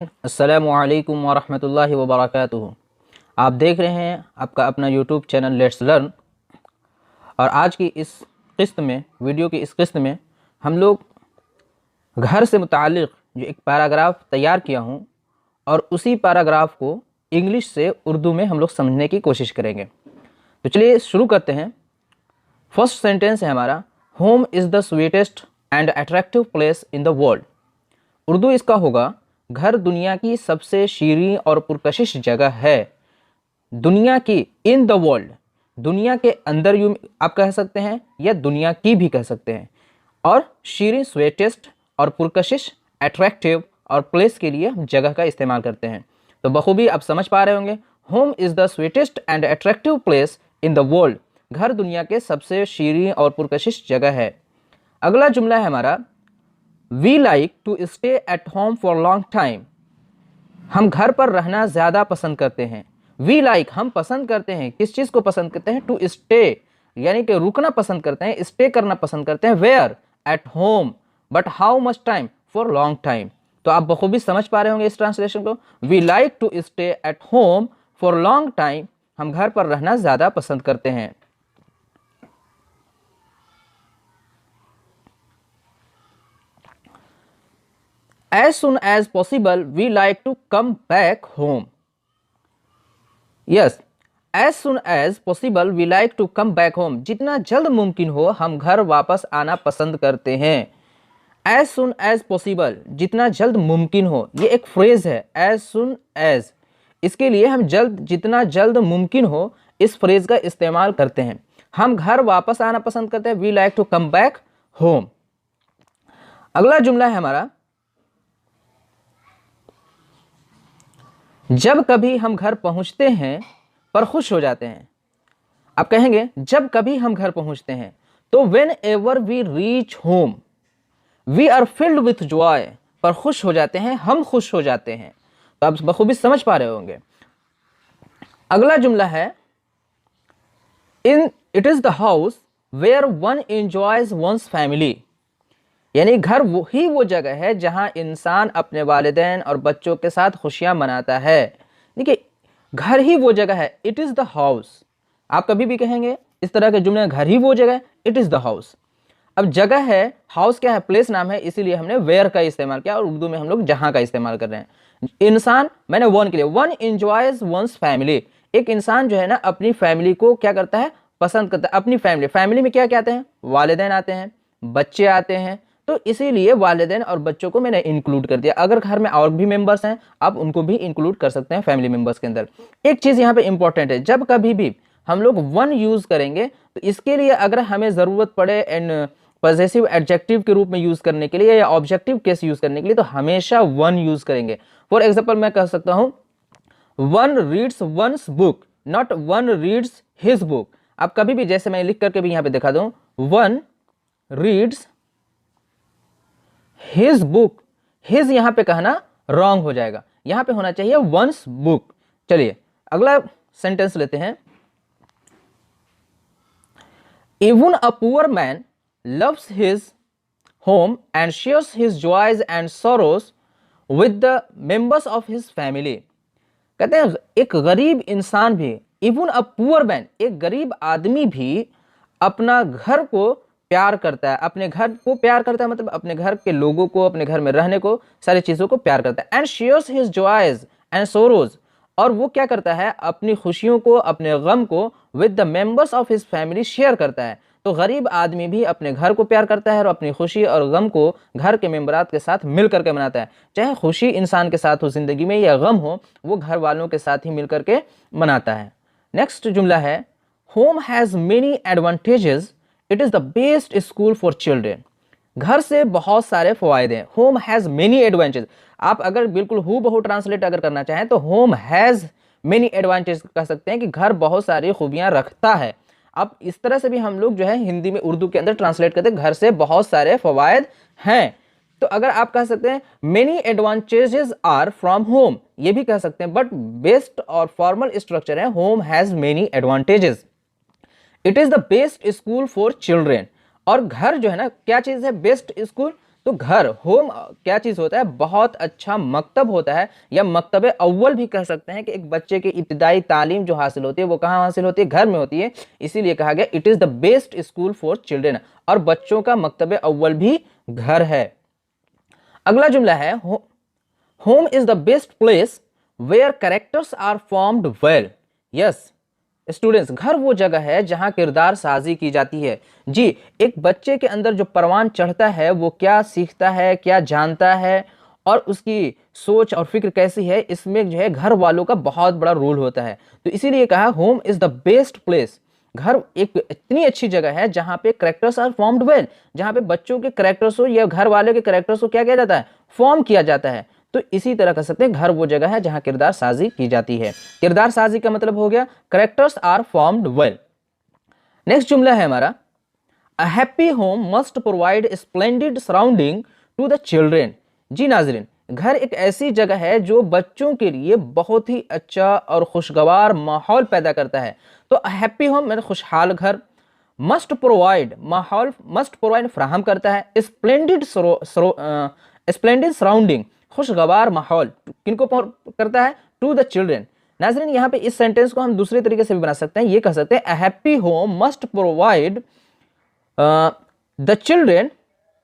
अस्सलामुअलैकुम वरहमतुल्लाहि वबरकातुहू। आप देख रहे हैं आपका अपना यूट्यूब चैनल लेट्स लर्न। और आज की इस किस्त में, वीडियो की इस किस्त में हम लोग घर से मुताल्लिक़ जो एक पैराग्राफ तैयार किया हूँ और उसी पैराग्राफ को इंग्लिश से उर्दू में हम लोग समझने की कोशिश करेंगे। तो चलिए शुरू करते हैं। फर्स्ट सेंटेंस है हमारा, home is the sweetest and attractive place in the world. Urdu इसका होगा, घर दुनिया की सबसे शीरीं और पुरकशिश जगह है। दुनिया की, इन द वर्ल्ड, दुनिया के अंदर यूँ आप कह सकते हैं या दुनिया की भी कह सकते हैं। और शीरीं स्वीटेस्ट और पुरकशिश अट्रैक्टिव और प्लेस के लिए हम जगह का इस्तेमाल करते हैं। तो बखूबी आप समझ पा रहे होंगे, home is the sweetest and attractive place in the world. घर दुनिया के सबसे शीरीं और पुरकशिश जगह है। अगला जुमला है हमारा, we like to stay at home for long time. हम घर पर रहना ज़्यादा पसंद करते हैं। वी लाइक, हम पसंद करते हैं, किस चीज़ को पसंद करते हैं? टू स्टे, यानी कि रुकना पसंद करते हैं, स्टे करना पसंद करते हैं। Where? At home. But how much time? For long time. तो आप बखूबी समझ पा रहे होंगे इस ट्रांसलेशन को। We like to stay at home for long time. हम घर पर रहना ज़्यादा पसंद करते हैं। As soon as possible, we like to come back home. Yes, as soon as possible, we like to come back home. जितना जल्द मुमकिन हो हम घर वापस आना पसंद करते हैं। As soon as possible, जितना जल्द मुमकिन हो, ये एक फ्रेज है। As soon as, इसके लिए हम जल्द, जितना जल्द मुमकिन हो, इस फ्रेज का इस्तेमाल करते हैं। हम घर वापस आना पसंद करते हैं। We like to come back home. अगला जुमला है हमारा, जब कभी हम घर पहुंचते हैं पर खुश हो जाते हैं। आप कहेंगे जब कभी हम घर पहुंचते हैं, तो whenever we reach home we are filled with joy. पर खुश हो जाते हैं, हम खुश हो जाते हैं। तो आप बखूबी समझ पा रहे होंगे। अगला जुमला है, in it is the house where one enjoys one's family. यानी घर वो जगह है जहां इंसान अपने वालिदैन और बच्चों के साथ खुशियां मनाता है। देखिए, घर ही वो जगह है। It is the house. आप कभी भी कहेंगे इस तरह के जुमले, घर ही वो जगह है, इट इज़ द हाउस। अब जगह है, हाउस क्या है? प्लेस नाम है, इसीलिए हमने वेयर का इस्तेमाल किया और उर्दू में हम लोग जहां का इस्तेमाल कर रहे हैं। इंसान, मैंने वन के लिए, वन एंजॉयज वंस फैमिली। एक इंसान जो है ना अपनी फैमिली को क्या करता है? पसंद करता है। अपनी फैमिली में क्या क्या आते हैं? वालिदैन आते हैं, बच्चे आते हैं। तो इसीलिए वालिदैन और बच्चों को मैंने इंक्लूड कर दिया। अगर घर में और भी मेंबर्स हैं, आप उनको भी इंक्लूड कर सकते हैं फैमिली मेंबर्स के अंदर। एक चीज़ यहाँ पे इंपॉर्टेंट है, जब कभी भी हम लोग वन यूज़ करेंगे तो इसके लिए अगर हमें ज़रूरत पड़े एंड पॉजेसिव एडजेक्टिव के रूप में यूज़ करने के लिए या ऑब्जेक्टिव केस यूज़ करने के लिए, तो हमेशा वन यूज़ करेंगे। फॉर एग्जाम्पल मैं कह सकता हूँ, one reads one's book, not one reads his book. आप कभी भी, जैसे मैं लिख करके भी यहाँ पे दिखा दूँ, one reads his book. His यहां पे कहना रॉन्ग हो जाएगा, यहां पे होना चाहिए वंस बुक। चलिए अगला सेंटेंस लेते हैं, even a poor man loves his home and shares his joys and sorrows with the members of his family. कहते हैं एक गरीब इंसान भी, इवन अ पुअर मैन, एक गरीब आदमी भी अपना घर को प्यार करता है। अपने घर को प्यार करता है, मतलब अपने घर के लोगों को, अपने घर में रहने को, सारी चीज़ों को प्यार करता है। And shares his joys and sorrows, और वो क्या करता है? अपनी खुशियों को, अपने गम को with the members of his family share करता है। तो गरीब आदमी भी अपने घर को प्यार करता है और अपनी खुशी और गम को घर के मेंबरात के साथ मिल करके मनाता है। चाहे खुशी इंसान के साथ हो ज़िंदगी में या गम हो, वो घर वालों के साथ ही मिल करके मनाता है। नेक्स्ट जुमला है, home has many advantages, it is the best school for children. घर से बहुत सारे फ़वायदे हैं। Home has many advantage. आप अगर बिल्कुल हू बहू ट्रांसलेट अगर करना चाहें तो होम हैज़ मेनी एडवांटेज कह सकते हैं कि घर बहुत सारी खूबियां रखता है। अब इस तरह से भी हम लोग जो है हिंदी में, उर्दू के अंदर ट्रांसलेट करते हैं, घर से बहुत सारे फ़वायद हैं। तो अगर आप कह सकते हैं many advantages are from home, ये भी कह सकते हैं, बट बेस्ट और फॉर्मल स्ट्रक्चर है home has many advantages. It is the best school for children. और घर जो है ना, क्या चीज़ है? बेस्ट स्कूल, तो घर होम क्या चीज़ होता है, बहुत अच्छा मकतब होता है, या मकतब अव्वल भी कह सकते हैं कि एक बच्चे की इब्तिदाई तालीम जो हासिल होती है वो कहाँ हासिल होती है, घर में होती है। इसीलिए कहा गया it is the best school for children, और बच्चों का मकतब अव्वल भी घर है। अगला जुमला है home is the best place where characters are formed well. Yes students, घर वो जगह है जहां किरदार साजी की जाती है। जी, एक बच्चे के अंदर जो परवान चढ़ता है वो क्या सीखता है, क्या जानता है, और उसकी सोच और फिक्र कैसी है, इसमें जो है घर वालों का बहुत बड़ा रोल होता है। तो इसीलिए कहा home is the best place, घर एक इतनी अच्छी जगह है जहां पे करेक्टर्स आर फॉर्म्ड वेल, जहां पे बच्चों के करेक्टर्स हो या घर वाले के करेक्टर्स को क्या किया जाता है, फॉर्म किया जाता है। तो इसी तरह कह सकते हैं घर वो जगह है जहां किरदार साजी की जाती है। किरदार साजी का मतलब हो गया characters are formed well. Next जुमला है हमारा a happy home must provide splendid surrounding to the children. जी नाजरीन, घर एक ऐसी जगह है जो बच्चों के लिए बहुत ही अच्छा और खुशगवार माहौल पैदा करता है। तो हैप्पी होम मतलब खुशहाल घर, मस्ट प्रोवाइड माहौल, मस्ट प्रोवाइड फराहम करता है, स्प्लेंडिड स्प्लेंडिड सराउंडिंग खुशगवार माहौल किनको करता है, टू द चिल्ड्रेन। नाजरीन यहाँ पे इस सेंटेंस को हम दूसरे तरीके से भी बना सकते हैं, ये कह सकते हैं अ happy home must provide the children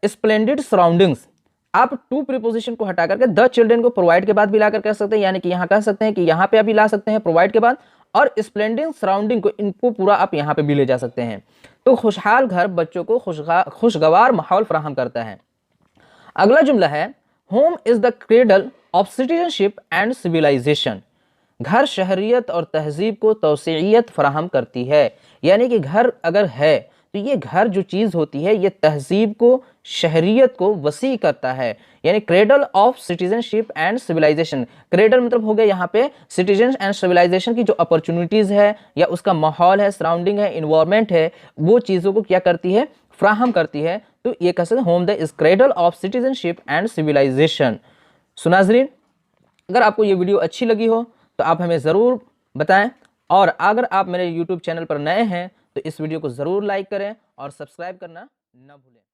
splendid surroundings. आप टू प्रीपोजिशन को हटा करके द चिल्ड्रेन को प्रोवाइड के बाद भी लाकर कह सकते हैं, यानी कि यहाँ कह सकते हैं कि यहाँ पे अभी ला सकते हैं प्रोवाइड के बाद, और स्प्लेंडिड सराउंडिंग को इनको पूरा आप यहाँ पे भी ले जा सकते हैं। तो खुशहाल घर बच्चों को खुशगवार माहौल फराहम करता है। अगला जुमला है home is the cradle of citizenship and civilization. घर शहरियत और तहजीब को तौसीयत फराहम करती है, यानी कि घर अगर है तो ये घर जो चीज़ होती है ये तहजीब को, शहरियत को वसी करता है, यानी cradle of citizenship and civilization. Cradle मतलब हो गया यहाँ पे सिटीजन एंड सिविलाइजेशन की जो अपॉर्चुनिटीज़ है या उसका माहौल है, सराउंडिंग है, इन्वायरमेंट है, वो चीज़ों को क्या करती है, फ्राहम करती है। तो ये कह सकते हैं home the is cradle of citizenship and civilization. So नाज़रीन, अगर आपको ये वीडियो अच्छी लगी हो तो आप हमें ज़रूर बताएं, और अगर आप मेरे YouTube चैनल पर नए हैं तो इस वीडियो को ज़रूर लाइक करें और सब्सक्राइब करना न भूलें।